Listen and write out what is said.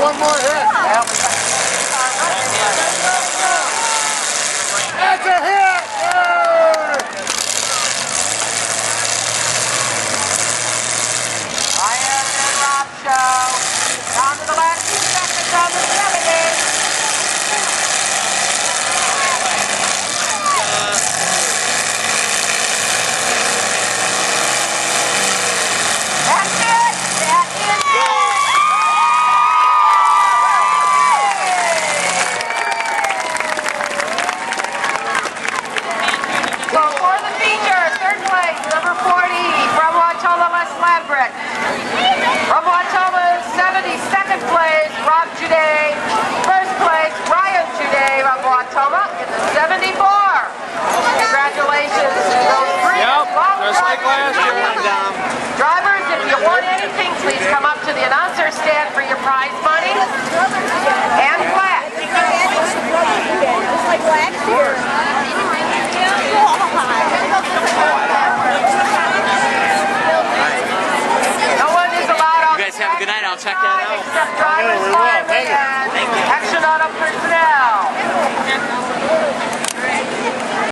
One more hit. That's a hit! Ryan and Rob show. Down to the last 2 seconds on the 70. That's it. That is it. So for the feature, third place, number 40, from Wauchula, Les Ladbrick. From Wauchula, 72nd place, Rob Juday. First place, Ryan Juday of Wauchula in the 74. Congratulations to those three. Just like last year. Drivers, if you want anything, please come up to the announcer stand for your prize money and flags. Just like last year. No one is allowed on You guys have a good night. I'll check that out. except drivers.